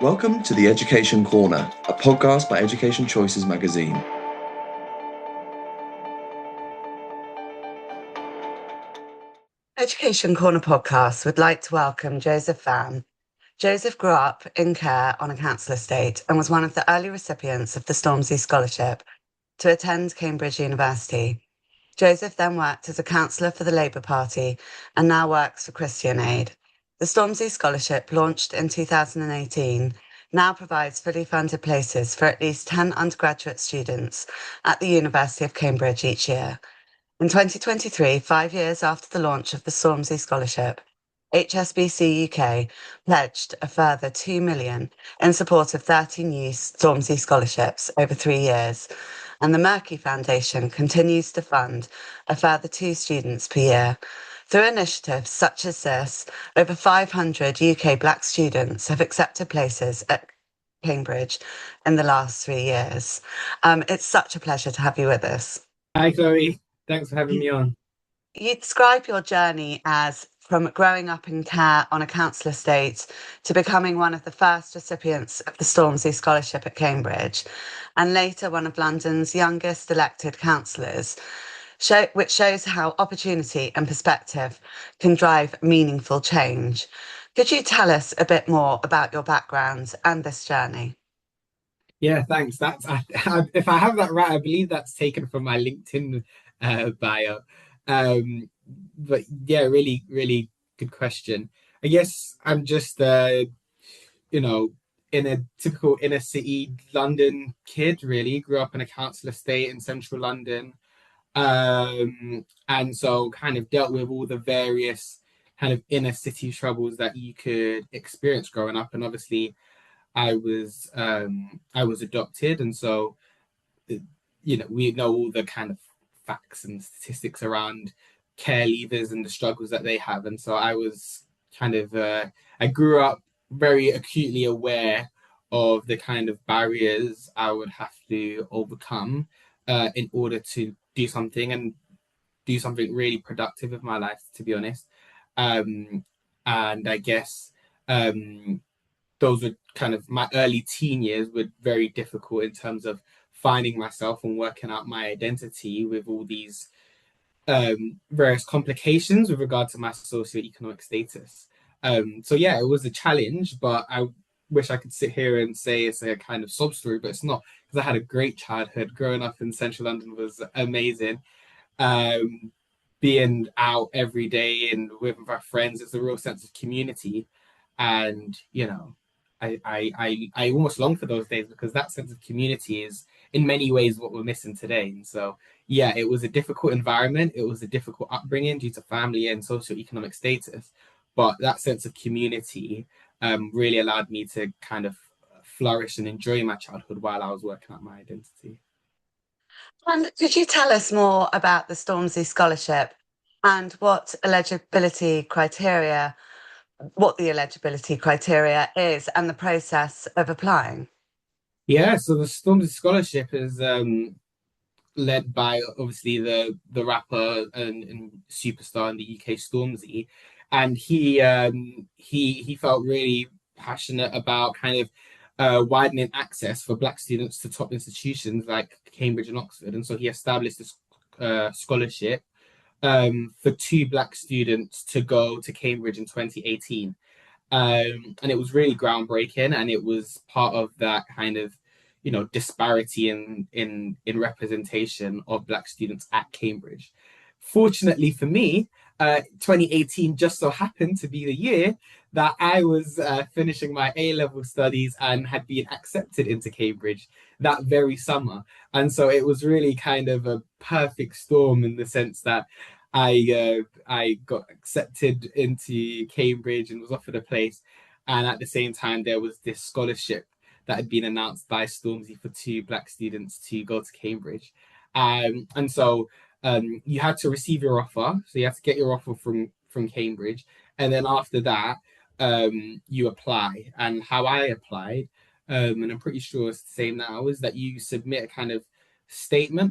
Welcome to the Education Corner, a podcast by Education Choices magazine. Education Corner podcast would like to welcome Joseph Vambe. Joseph grew up in care on a council estate and was one of the early recipients of the Stormzy Scholarship to attend Cambridge University. Joseph then worked as a councillor for the Labour Party and now works for Christian Aid. The Stormzy Scholarship, launched in 2018, now provides fully funded places for at least 10 undergraduate students at the University of Cambridge each year. In 2023, 5 years after the launch of the Stormzy Scholarship, HSBC UK pledged a further £2 million in support of 30 new Stormzy scholarships over 3 years, and the Murky Foundation continues to fund a further 2 students per year. Through initiatives such as this, over 500 UK Black students have accepted places at Cambridge in the last 3 years. It's such a pleasure to have you with us. Hi, Chloe. Thanks for having me on. You describe your journey as from growing up in care on a council estate to becoming one of the first recipients of the Stormzy Scholarship at Cambridge, and later one of London's youngest elected councillors, which shows how opportunity and perspective can drive meaningful change. Could you tell us a bit more about your background and this journey? Yeah, thanks. If I have that right, I believe that's taken from my LinkedIn bio. But yeah, really, really good question. I guess I'm just, in a typical inner city London kid, really. Grew up in a council estate in central London. And so kind of dealt with all the various kind of inner city troubles that you could experience growing up. And obviously I was adopted, and so we know all the kind of facts and statistics around care leavers and the struggles that they have. And so I was kind of I grew up very acutely aware of the kind of barriers I would have to overcome in order to do something really productive with my life, to be honest. And I guess those were kind of my early teen years were very difficult in terms of finding myself and working out my identity with all these various complications with regard to my socioeconomic status. So yeah, it was a challenge, but I wish I could sit here and say it's a kind of sob story, but it's not, because I had a great childhood. Growing up in central London was amazing. Being out every day and with my friends, it's a real sense of community. And, I almost long for those days, because that sense of community is in many ways what we're missing today. And so, yeah, it was a difficult environment. It was a difficult upbringing due to family and socioeconomic status. But that sense of community really allowed me to kind of flourish and enjoy my childhood while I was working out my identity. And could you tell us more about the Stormzy Scholarship and what the eligibility criteria is and the process of applying? Yeah, so the Stormzy Scholarship is led by obviously the rapper and superstar in the UK, Stormzy, and he felt really passionate about kind of widening access for Black students to top institutions like Cambridge and Oxford, and so he established this scholarship for 2 Black students to go to Cambridge in 2018. And it was really groundbreaking, and it was part of that kind of disparity in representation of Black students at Cambridge. Fortunately for me, 2018 just so happened to be the year that I was finishing my A-level studies and had been accepted into Cambridge that very summer. And so it was really kind of a perfect storm in the sense that I got accepted into Cambridge and was offered a place. And at the same time, there was this scholarship that had been announced by Stormzy for 2 Black students to go to Cambridge. And so you had to receive your offer. So you had to get your offer from Cambridge. And then after that, you apply. And how I applied, and I'm pretty sure it's the same now, is that you submit a kind of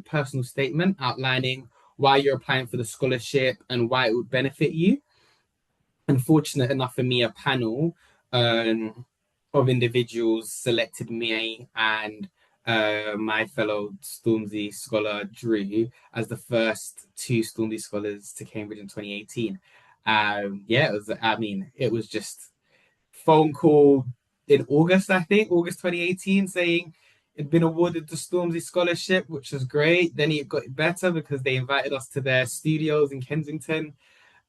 personal statement outlining why you're applying for the scholarship and why it would benefit you. And fortunate enough for me, a panel of individuals selected me and my fellow Stormzy scholar Drew as the first two Stormzy scholars to Cambridge in 2018. Yeah, it was. I mean, it was just phone call in August, I think, August 2018, saying it'd been awarded the Stormzy Scholarship, which was great. Then it got better because they invited us to their studios in Kensington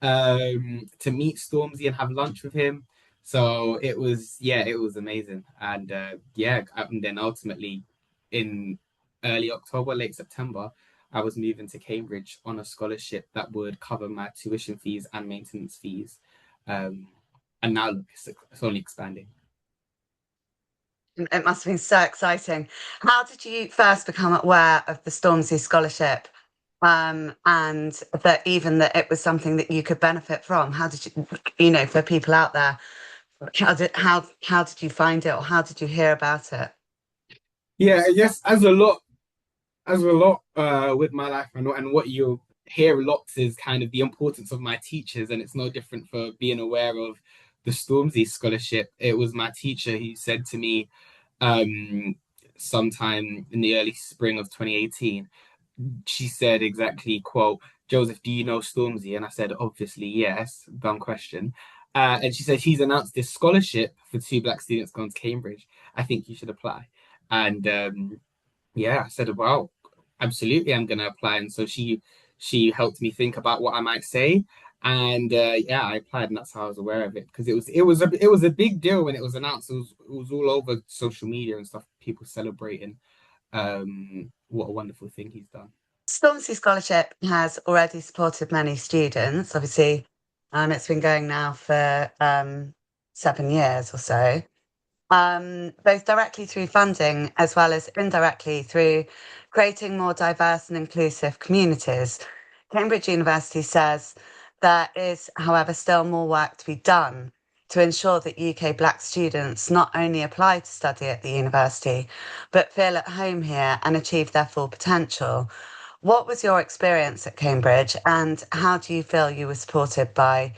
to meet Stormzy and have lunch with him. So it was, yeah, it was amazing. And yeah, and then ultimately in early October, late September, I was moving to Cambridge on a scholarship that would cover my tuition fees and maintenance fees. Um, and now look, it's only expanding. It must have been so exciting. How did you first become aware of the Stormzy Scholarship, and that even that it was something that you could benefit from? How did you, for people out there, how did you find it, or how did you hear about it? Yeah, I guess as a lot with my life and what you hear lots is kind of the importance of my teachers, and it's no different for being aware of the Stormzy Scholarship. It was my teacher who said to me um, sometime in the early spring of 2018, she said exactly, quote, Joseph, do you know Stormzy? And I said, obviously, yes, dumb question. And she said, she's announced this scholarship for two black students going to Cambridge. I think you should apply. And yeah, I said, well, absolutely, I'm going to apply. And so she helped me think about what I might say. And yeah, I applied, and that's how I was aware of it because it was a big deal when it was announced. It was all over social media and stuff. People celebrating what a wonderful thing he's done. Stormzy Scholarship has already supported many students. Obviously, it's been going now for 7 years or so. Both directly through funding as well as indirectly through creating more diverse and inclusive communities. Cambridge University says there is, however, still more work to be done to ensure that UK Black students not only apply to study at the university, but feel at home here and achieve their full potential. What was your experience at Cambridge, and how do you feel you were supported by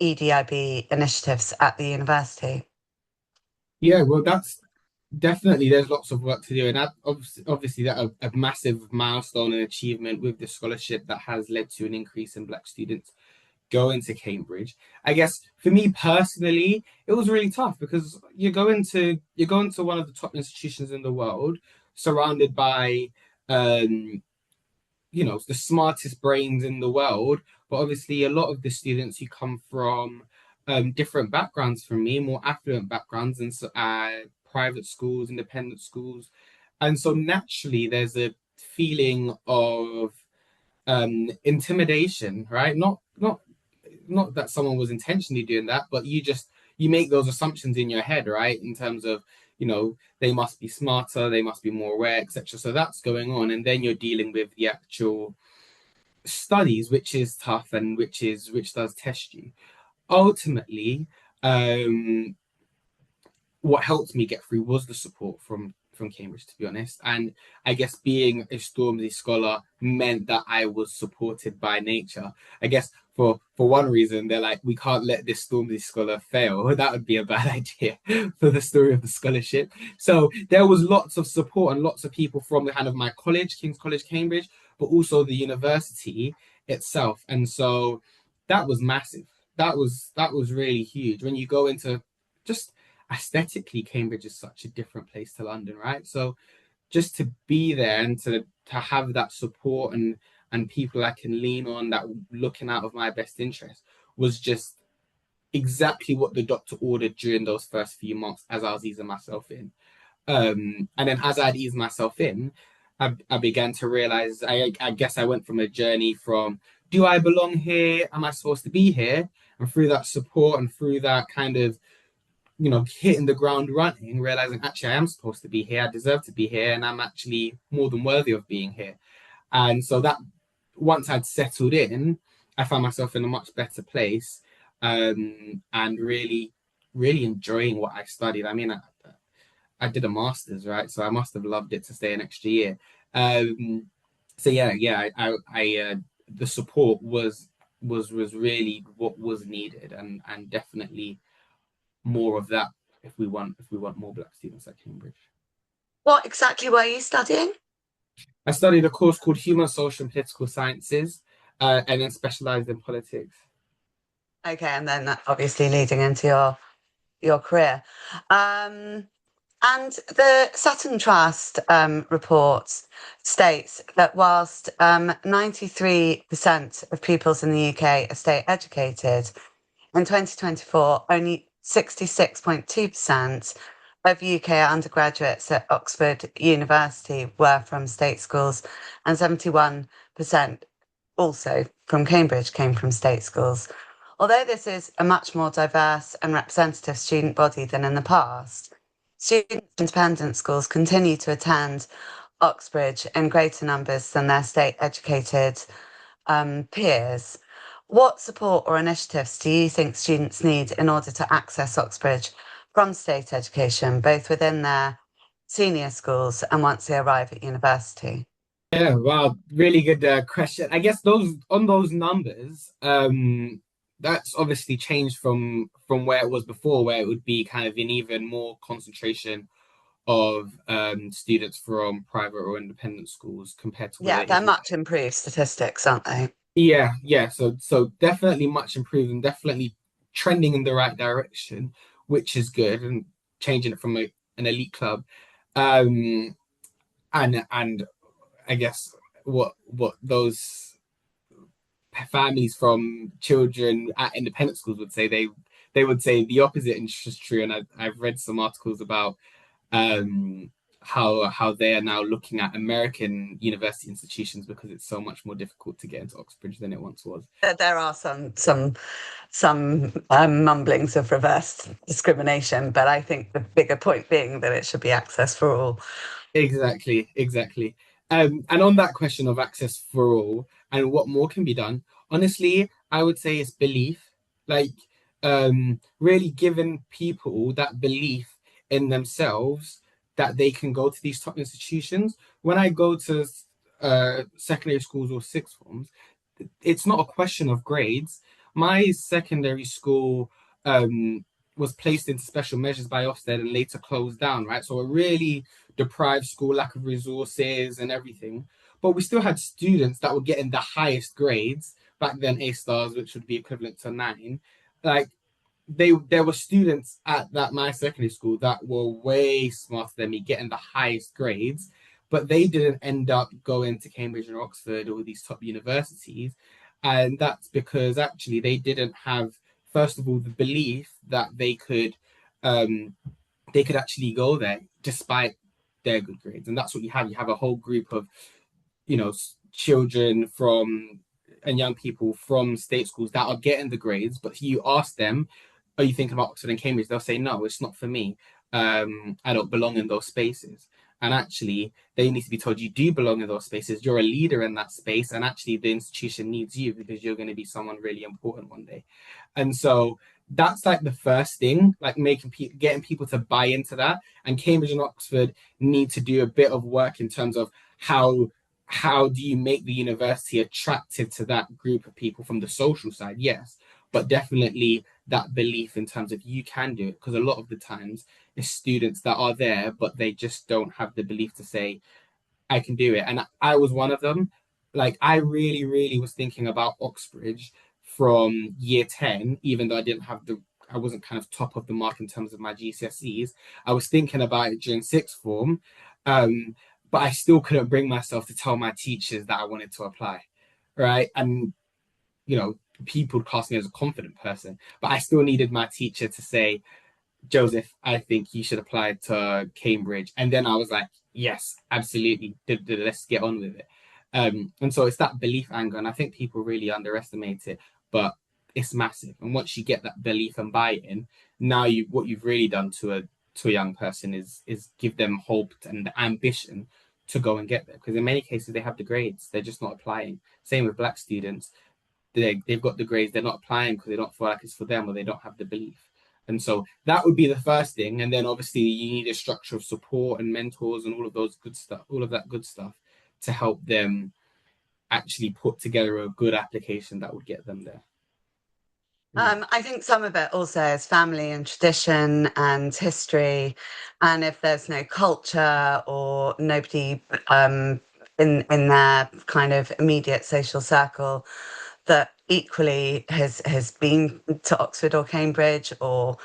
EDIB initiatives at the university? Yeah, well, that's definitely there's lots of work to do, and that obviously that a massive milestone and achievement with the scholarship that has led to an increase in Black students going to Cambridge. I guess for me personally, it was really tough because you're going to one of the top institutions in the world, surrounded by um, the smartest brains in the world, but obviously a lot of the students who come from different backgrounds from me, more affluent backgrounds, and so, private schools, independent schools, and so naturally there's a feeling of intimidation, right? Not that someone was intentionally doing that, but you make those assumptions in your head, right? In terms of, they must be smarter, they must be more aware, etc. So that's going on, and then you're dealing with the actual studies, which is tough and which does test you. Ultimately, um, what helped me get through was the support from Cambridge, to be honest. And I guess being a Stormzy scholar meant that I was supported by nature. I guess for one reason, they're like, we can't let this Stormzy scholar fail. That would be a bad idea for the story of the scholarship. So there was lots of support and lots of people from the kind of my college, King's College, Cambridge, but also the university itself. And so that was massive. That was really huge. When you go into just aesthetically, Cambridge is such a different place to London, right? So just to be there and to have that support and people I can lean on that looking out of my best interest was just exactly what the doctor ordered during those first few months as I was easing myself in. And then as I'd eased myself in, I began to realize I guess I went from a journey from do I belong here? Am I supposed to be here? And through that support and through that kind of hitting the ground running, realizing actually I am supposed to be here, I deserve to be here, and I'm actually more than worthy of being here. And so that once I'd settled in, I found myself in a much better place, and really, really enjoying what I studied. I mean, I did a master's, right? So I must have loved it to stay an extra year. So yeah, the support was was really what was needed, and definitely more of that if we want more Black students at Cambridge. What exactly were you studying? I studied a course called Human, Social, and Political Sciences, and then specialized in politics. Okay, and then that obviously leading into your career. And the Sutton Trust report states that whilst 93% of pupils in the UK are state educated, in 2024, only 66.2% of UK undergraduates at Oxford University were from state schools, and 71% also from Cambridge came from state schools. Although this is a much more diverse and representative student body than in the past, students in independent schools continue to attend Oxbridge in greater numbers than their state educated peers. What support or initiatives do you think students need in order to access Oxbridge from state education, both within their senior schools and once they arrive at university? Yeah, wow, really good question. I guess those numbers, that's obviously changed from where it was before, where it would be kind of an even more concentration of students from private or independent schools compared to where Yeah, it is they're now. much improved statistics, aren't they? Yeah. So definitely much improved and definitely trending in the right direction, which is good, and changing it from an elite club. Um, and I guess what those families from children at independent schools would say, they would say the opposite is true. And I've read some articles about um, how they are now looking at American university institutions because it's so much more difficult to get into Oxbridge than it once was. There are some mumblings of reverse discrimination, but I think the bigger point being that it should be access for all. Exactly. And on that question of access for all and what more can be done, honestly, I would say it's belief. Like, really giving people that belief in themselves that they can go to these top institutions. When I go to secondary schools or sixth forms, it's not a question of grades. My secondary school was placed into special measures by Ofsted and later closed down, right? So a really deprived school, lack of resources and everything. But we still had students that were getting the highest grades, back then A stars, which would be equivalent to 9. Like, there were students at that my secondary school that were way smarter than me, getting the highest grades, but they didn't end up going to Cambridge or Oxford or these top universities. And that's because actually they didn't have, first of all, the belief that um they could actually go there despite their good grades. And that's what you have. You have a whole group of, children from and young people from state schools that are getting the grades, but you ask them, are you thinking about Oxford and Cambridge? They'll say, no, it's not for me. I don't belong in those spaces. And actually, they need to be told you do belong in those spaces. You're a leader in that space. And actually, the institution needs you because you're going to be someone really important one day. And so that's like the first thing, like getting people to buy into that. And Cambridge and Oxford need to do a bit of work in terms of how do you make the university attractive to that group of people from the social side? Yes, but definitely that belief in terms of you can do it, because a lot of the times it's students that are there but they just don't have the belief to say I can do it. And I was one of them. Like, I really was thinking about Oxbridge from year 10, even though I wasn't kind of top of the mark in terms of my GCSEs. I was thinking about it during sixth form. Um, but I still couldn't bring myself to tell my teachers that I wanted to apply. Right. And, people would class me as a confident person, but I still needed my teacher to say, Joseph, I think you should apply to Cambridge. And then I was like, yes, absolutely. Let's get on with it. And so it's that belief angle. And I think people really underestimate it, but it's massive. And once you get that belief and buy-in, now what you've really done to a young person is give them hope and ambition to go and get there. Because in many cases they have the grades, they're just not applying. Same with Black students. They've got the grades, they're not applying because they don't feel like it's for them or they don't have the belief. And so that would be the first thing. And then obviously you need a structure of support and mentors and all of that good stuff to help them actually put together a good application that would get them there. I think some of it also is family and tradition and history. And if there's no culture or nobody in their kind of immediate social circle that equally has been to Oxford or Cambridge or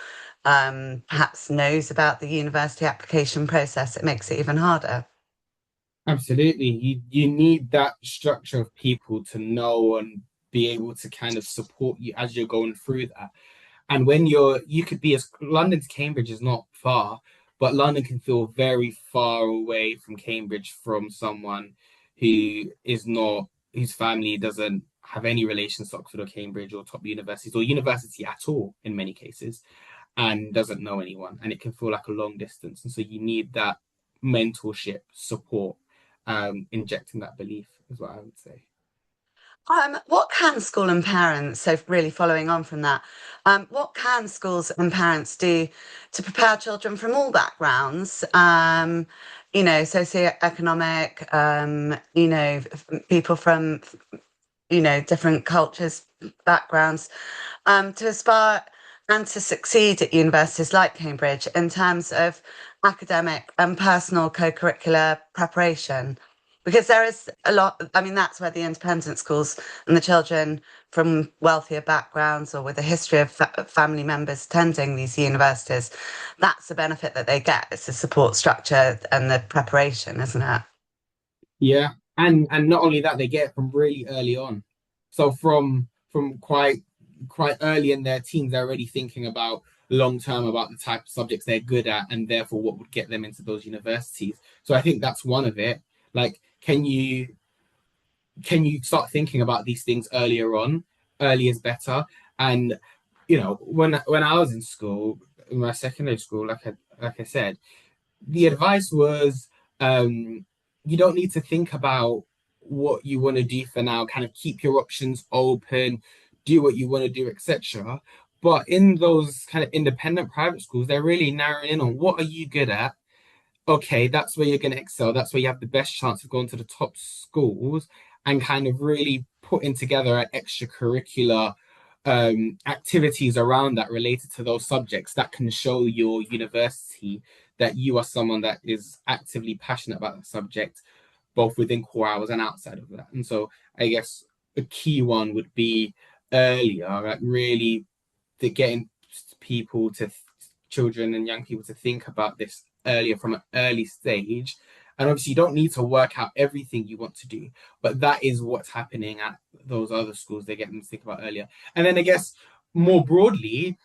perhaps knows about the university application process, it makes it even harder. Absolutely. You need that structure of people to know and be able to kind of support you as you're going through that. And when you could be as London to Cambridge is not far, but London can feel very far away from Cambridge from someone who is not, whose family doesn't have any relations to Oxford or Cambridge or top universities or university at all in many cases, and doesn't know anyone. And it can feel like a long distance. And so you need that mentorship support, injecting that belief is what I would say. What can school and parents, so really following on from that, what can schools and parents do to prepare children from all backgrounds, socioeconomic, people from, different cultures, backgrounds, to aspire and to succeed at universities like Cambridge in terms of academic and personal co-curricular preparation? Because there is a lot, I mean, that's where the independent schools and the children from wealthier backgrounds or with a history of family members attending these universities, that's the benefit that they get. It's the support structure and the preparation, isn't it? Yeah, and not only that, they get it from really early on. So from quite early in their teens, they're already thinking about long term about the type of subjects they're good at, and therefore what would get them into those universities. So I think that's one of it. Like, can you start thinking about these things earlier on? Early is better. And when I was in school, in my secondary school, like I said, the advice was you don't need to think about what you want to do for now, kind of keep your options open, do what you want to do, etc. But in those kind of independent private schools, they're really narrowing in on what are you good at. Okay, that's where you're going to excel. That's where you have the best chance of going to the top schools, and kind of really putting together an extracurricular activities around that related to those subjects that can show your university that you are someone that is actively passionate about the subject, both within core hours and outside of that. And so I guess a key one would be earlier, like really getting people to children and young people to think about this earlier from an early stage. And obviously, you don't need to work out everything you want to do, but that is what's happening at those other schools. They get them to think about earlier. And then I guess more broadly,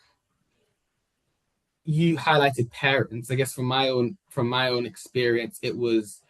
you highlighted parents. I guess from my own experience, it was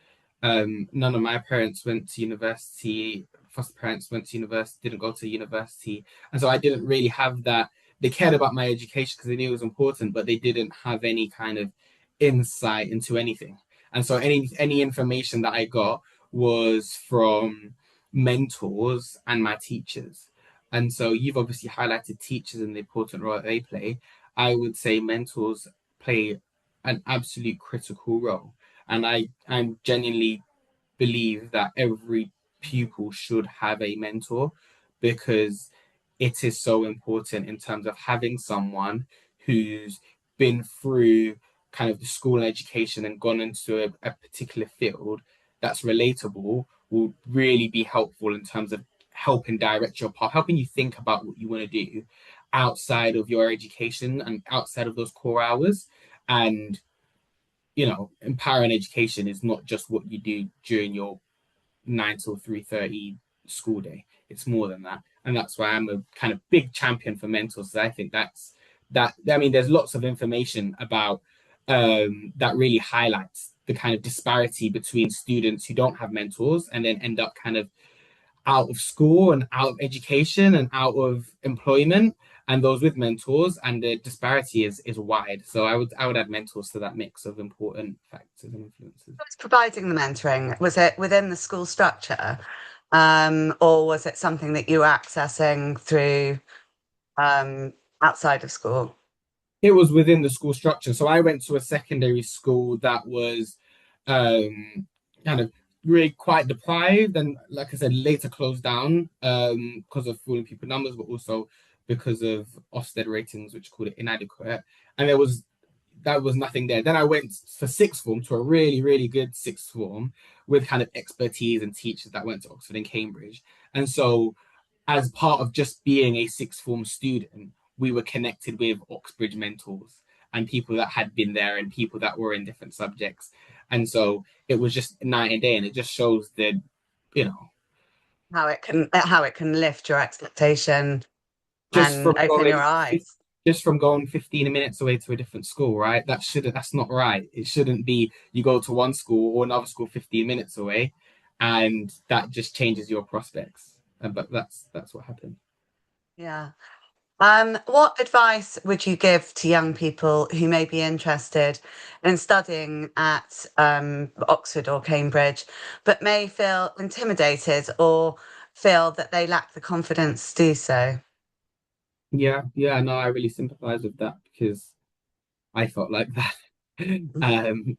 none of my parents went to university. Foster parents went to university, didn't go to university, and so I didn't really have that. They cared about my education because they knew it was important, but they didn't have any kind of insight into anything. And so any information that I got was from mentors and my teachers. And so you've obviously highlighted teachers and the important role that they play. I would say mentors play an absolute critical role. And I'm genuinely believe that every pupil should have a mentor, because it is so important in terms of having someone who's been through kind of the school and education and gone into a particular field that's relatable will really be helpful in terms of helping direct your path, helping you think about what you want to do outside of your education and outside of those core hours. And empowering education is not just what you do during your 9 till 3:30 school day. It's more than that, and that's why I'm a kind of big champion for mentors. I think that's that. I mean, there's lots of information about that really highlights the kind of disparity between students who don't have mentors and then end up kind of out of school and out of education and out of employment, and those with mentors, and the disparity is wide. So I would add mentors to that mix of important factors and influences. Who was providing the mentoring? Was it within the school structure, or was it something that you were accessing through outside of school? It was within the school structure. So I went to a secondary school that was kind of really quite deprived, and like I said, later closed down because of falling pupil numbers, but also because of Ofsted ratings, which called it inadequate. And that was nothing there. Then I went for sixth form to a really, really good sixth form with kind of expertise and teachers that went to Oxford and Cambridge. And so, as part of just being a sixth form student, we were connected with Oxbridge mentors and people that had been there and people that were in different subjects. And so it was just night and day, and it just shows that, you know, how it can lift your expectation just from and open your going eyes. just from going 15 minutes away to a different school, right? That's not right. It shouldn't be you go to one school or another school 15 minutes away, and that just changes your prospects. But that's what happened. Yeah. What advice would you give to young people who may be interested in studying at Oxford or Cambridge, but may feel intimidated or feel that they lack the confidence to do so? Yeah, no, I really sympathize with that because I felt like that.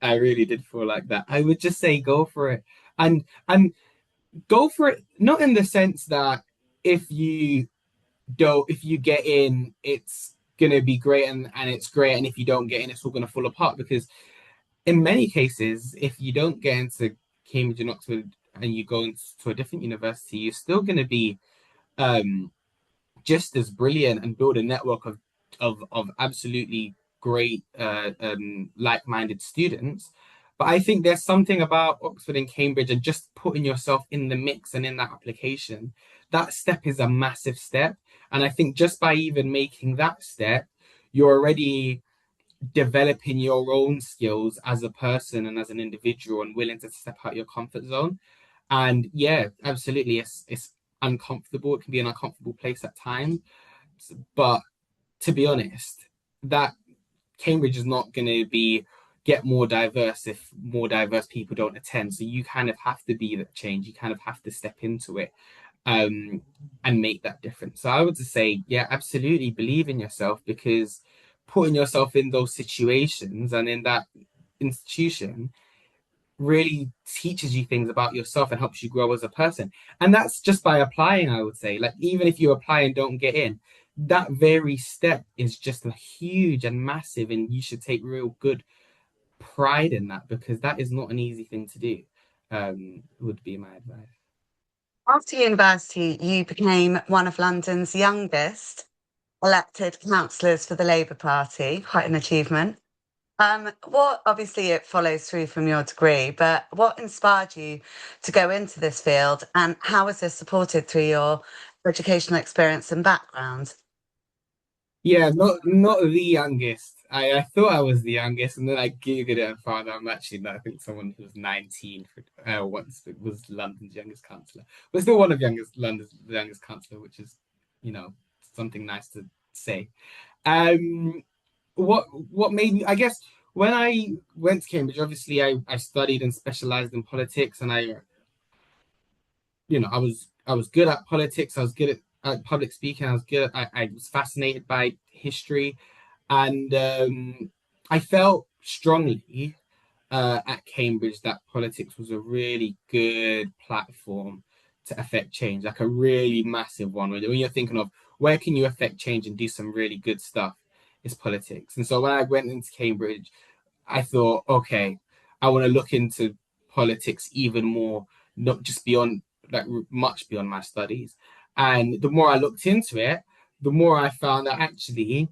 I really did feel like that. I would just say go for it, and go for it, not in the sense that if you if you get in, it's gonna be great and it's great, and if you don't get in, it's all gonna fall apart. Because in many cases, if you don't get into Cambridge and Oxford and you go into a different university, you're still gonna be um just as brilliant and build a network of absolutely great like-minded students. But I think there's something about Oxford and Cambridge and just putting yourself in the mix and in that application. That step is a massive step. And I think just by even making that step, you're already developing your own skills as a person and as an individual and willing to step out your comfort zone. And yeah, absolutely, it's uncomfortable. It can be an uncomfortable place at times, but to be honest, that Cambridge is not going to be get more diverse if more diverse people don't attend. So you kind of have to be that change. You kind of have to step into it um, and make that difference. So I would just say, yeah, absolutely believe in yourself, because putting yourself in those situations and in that institution really teaches you things about yourself and helps you grow as a person. And that's just by applying, I would say. Like, even if you apply and don't get in, that very step is just a huge and massive, and you should take real good pride in that, because that is not an easy thing to do, would be my advice. After university, you became one of London's youngest elected councillors for the Labour Party, quite an achievement. What obviously it follows through from your degree, but what inspired you to go into this field, and how was this supported through your educational experience and background? Yeah, not the youngest. I thought I was the youngest, and then I googled it and found out I'm actually not. I think someone who was 19 once was London's youngest councillor, but still one of London's youngest councillor, which is, you know, something nice to say. Um, what made me? I guess when I went to Cambridge, obviously I studied and specialized in politics, and I was good at politics. I was good at public speaking. I was fascinated by history, and I felt strongly at Cambridge that politics was a really good platform to affect change, like a really massive one. When you're thinking of where can you affect change and do some really good stuff, it's politics. And so when I went into Cambridge, I thought, okay, I want to look into politics even more, not just beyond, like, much beyond my studies. And the more I looked into it, the more I found that actually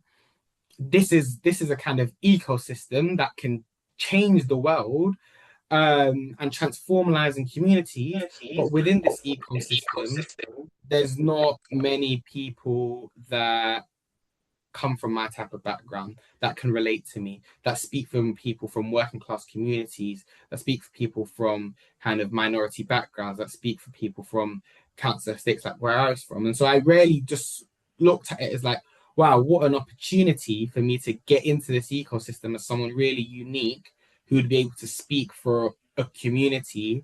this is a kind of ecosystem that can change the world and transform lives and communities. But within this ecosystem, there's not many people that come from my type of background that can relate to me, that speak from people from working class communities, that speak for people from kind of minority backgrounds, that speak for people from council estates like where I was from. And so I really just looked at it as like, wow, what an opportunity for me to get into this ecosystem as someone really unique who would be able to speak for a community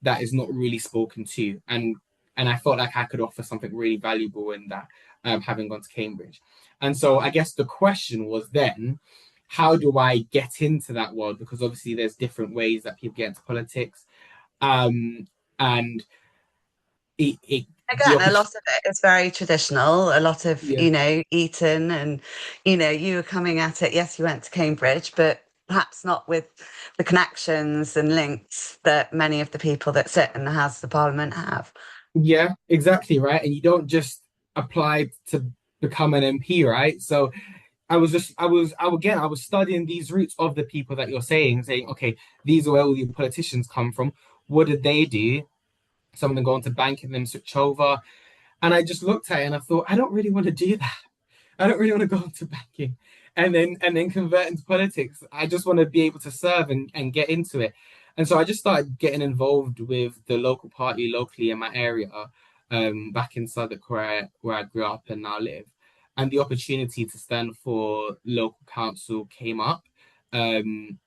that is not really spoken to. And I felt like I could offer something really valuable in that, having gone to Cambridge. And so I guess the question was then, how do I get into that world? Because obviously there's different ways that people get into politics. And the Again, a lot opportunity. of it is very traditional, a lot of, Yeah. Eton and, you were coming at it. Yes, you went to Cambridge, but perhaps not with the connections and links that many of the people that sit in the House of Parliament have. Yeah, exactly, right. And you don't just apply to become an MP, right? So I was studying these roots of the people that you're saying, okay, these are where all the politicians come from. What did they do? Some of them go into banking, them switch over. And I just looked at it and I thought, I don't really want to do that. I don't really want to go into banking and then convert into politics. I just want to be able to serve and get into it. And so I just started getting involved with the local party locally in my area, back in Southwark where I grew up and now live. And the opportunity to stand for local council came up. And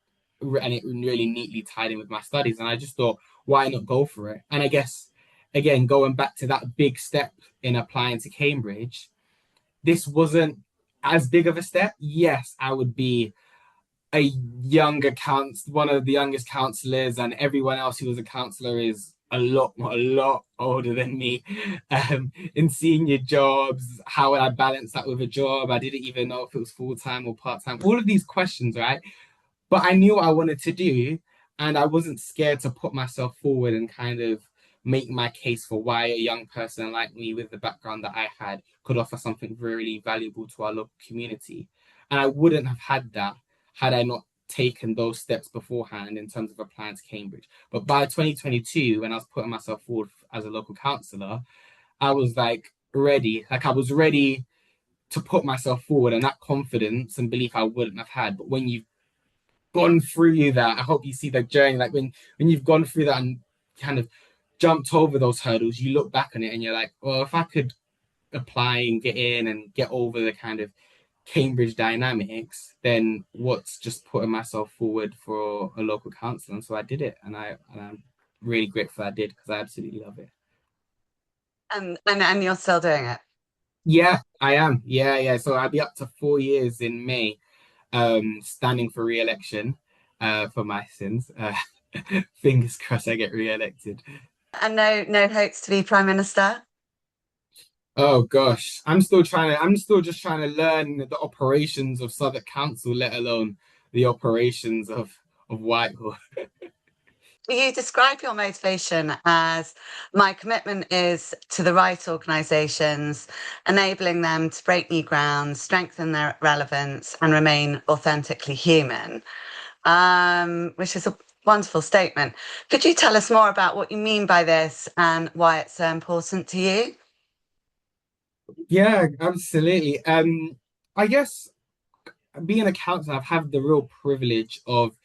it really neatly tied in with my studies. And I just thought, why not go for it? And I guess again, going back to that big step in applying to Cambridge, this wasn't as big of a step. Yes, I would be a one of the youngest councillors, and everyone else who was a councillor is a lot older than me. In senior jobs, how would I balance that with a job? I didn't even know if it was full time or part time. All of these questions, right? But I knew what I wanted to do, and I wasn't scared to put myself forward and kind of make my case for why a young person like me with the background that I had could offer something really valuable to our local community. And I wouldn't have had that had I not taken those steps beforehand in terms of applying to Cambridge. But by 2022, when I was putting myself forward as a local councillor, I was like ready. Like I was ready to put myself forward, and that confidence and belief I wouldn't have had. But when you've gone through that, I hope you see the journey. Like when you've gone through that and kind of jumped over those hurdles, you look back on it and you're like, well, if I could apply and get in and get over the kind of Cambridge dynamics, then what's just putting myself forward for a local council? And so I did it, and I'm really grateful I did because I absolutely love it. And you're still doing it. Yeah, I am. Yeah, yeah. So I'll be up to 4 years in May, standing for re-election, for my sins. Fingers crossed I get re-elected. And no hopes to be Prime Minister. Oh gosh, I'm still just trying to learn the operations of Southwark Council, let alone the operations of Whitehall. You describe your motivation as my commitment is to the right organisations, enabling them to break new ground, strengthen their relevance, and remain authentically human, which is a wonderful statement. Could you tell us more about what you mean by this and why it's so important to you? Yeah, absolutely. I guess being a councillor, I've had the real privilege of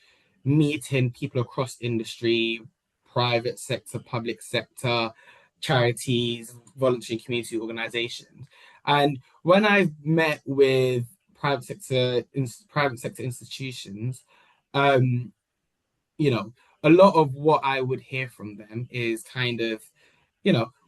meeting people across industry, private sector, public sector, charities, voluntary and community organizations. And when I've met with private sector institutions, um, you know, a lot of what I would hear from them is kind of,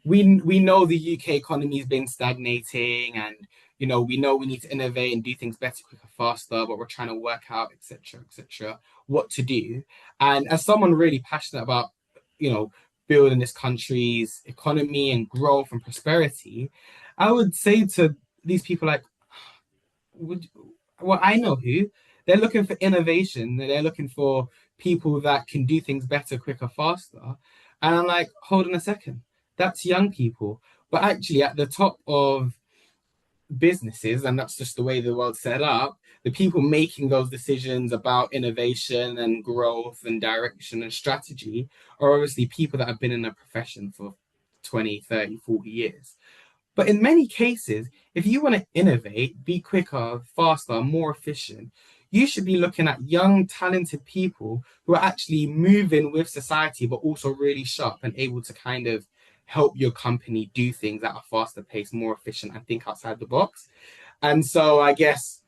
we know the UK economy has been stagnating, and we know we need to innovate and do things better, quicker, faster, but we're trying to work out, etc., what to do. And as someone really passionate about, you know, building this country's economy and growth and prosperity, I would say to these people like, would well, I know who. They're looking for innovation. They're looking for people that can do things better, quicker, faster. And I'm like, hold on a second. That's young people. But actually, at the top of businesses, and that's just the way the world's set up, the people making those decisions about innovation and growth and direction and strategy are obviously people that have been in a profession for 20, 30, 40 years. But in many cases, if you want to innovate, be quicker, faster, more efficient, you should be looking at young, talented people who are actually moving with society, but also really sharp and able to kind of help your company do things at a faster pace, more efficient, and think outside the box. And so I guess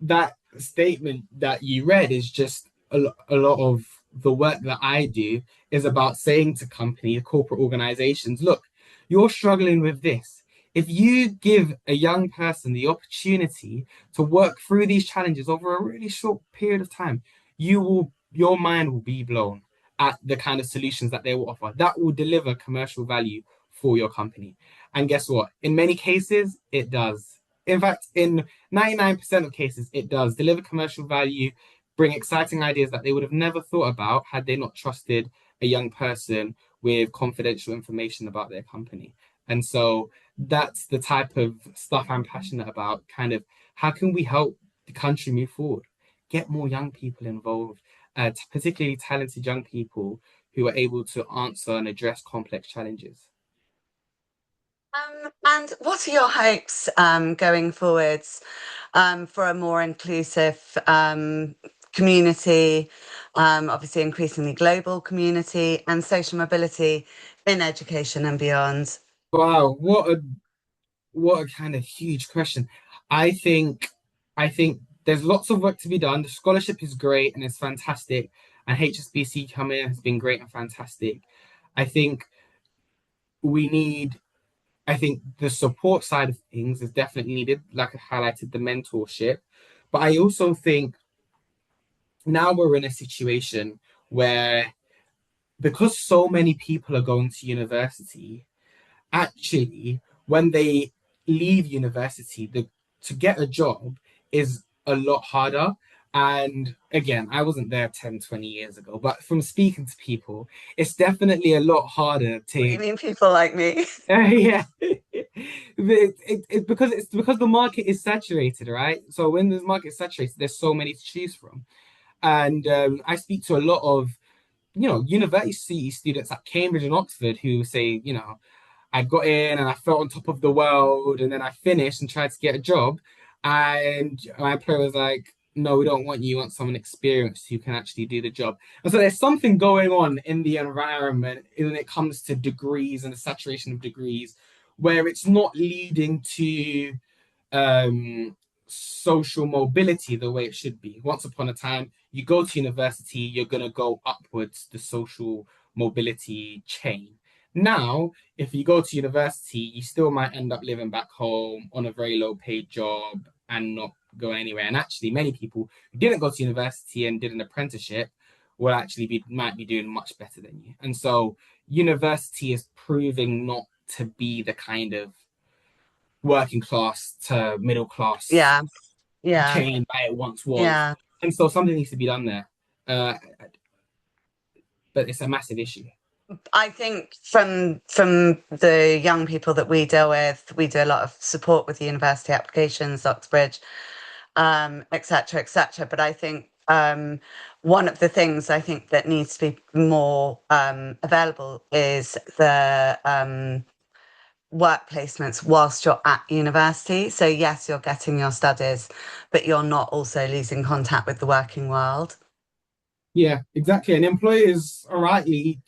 that statement that you read is just a lot of the work that I do is about saying to companies, corporate organizations, look, you're struggling with this. If you give a young person the opportunity to work through these challenges over a really short period of time, your mind will be blown. at the kind of solutions that they will offer. That will deliver commercial value for your company. And guess what? In many cases, it does. In fact, in 99% of cases, it does deliver commercial value, bring exciting ideas that they would have never thought about had they not trusted a young person with confidential information about their company. And so that's the type of stuff I'm passionate about. Kind of how can we help the country move forward? Get more young people involved, particularly talented young people who are able to answer and address complex challenges. And what are your hopes going forwards for a more inclusive community, obviously increasingly global community, and social mobility in education and beyond? Wow, what a kind of huge question. I think I think there's lots of work to be done. The scholarship is great and it's fantastic, and HSBC coming in has been great and fantastic. I think we need I think the support side of things is definitely needed, like I highlighted the mentorship. But I also think now we're in a situation where because so many people are going to university, actually, when they leave university, to get a job is a lot harder. And again, I wasn't there 10, 20 years ago, but from speaking to people, it's definitely a lot harder What do you to mean, people like me? yeah. It's because the market is saturated, right? So when the market is saturated, there's so many to choose from. And I speak to a lot of, university students at Cambridge and Oxford who say, I got in and I felt on top of the world, and then I finished and tried to get a job, and my employer was like, "No, we don't want you. We want someone experienced who can actually do the job." And so there's something going on in the environment when it comes to degrees and the saturation of degrees, where it's not leading to um, social mobility the way it should be. Once upon a time, you go to university, you're going to go upwards the social mobility chain. Now, if you go to university, you still might end up living back home on a very low paid job and not going anywhere. And actually, many people who didn't go to university and did an apprenticeship will actually might be doing much better than you. And so university is proving not to be the kind of working class to middle class Yeah, yeah, chain that it once was. yeah. And so something needs to be done there. Uh, but it's a massive issue. I think from the young people that we deal with, we do a lot of support with the university applications, Oxbridge, et cetera, et cetera. But I think one of the things I think that needs to be more available is the work placements whilst you're at university. So yes, you're getting your studies, but you're not also losing contact with the working world. Yeah, exactly. And employers are rightly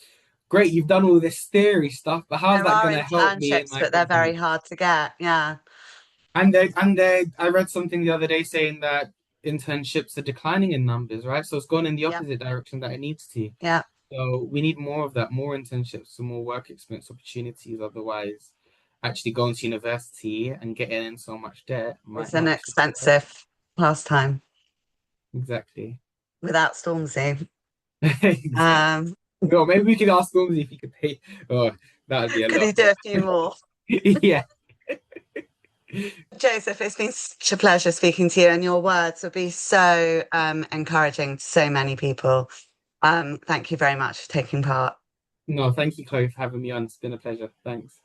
great. You've done all this theory stuff, but how's There that are going to help me in internships, my but they're very company? hard to get. Yeah. I read something the other day saying that internships are declining in numbers, right? So it's going in the Yeah. opposite direction that it needs to. Yeah. So we need more of that, more internships, some more work experience opportunities. Otherwise, actually going to university and getting in so much debt It's might an not actually work. expensive pastime Exactly. without Stormzy. Exactly. Um, Well, maybe we could ask Stormzy if he could pay. Oh, that would be a could lot. he do a few more? Yeah. Joseph, it's been such a pleasure speaking to you, and your words will be so encouraging to so many people. Thank you very much for taking part. No, thank you, Chloe, for having me on. It's been a pleasure. Thanks.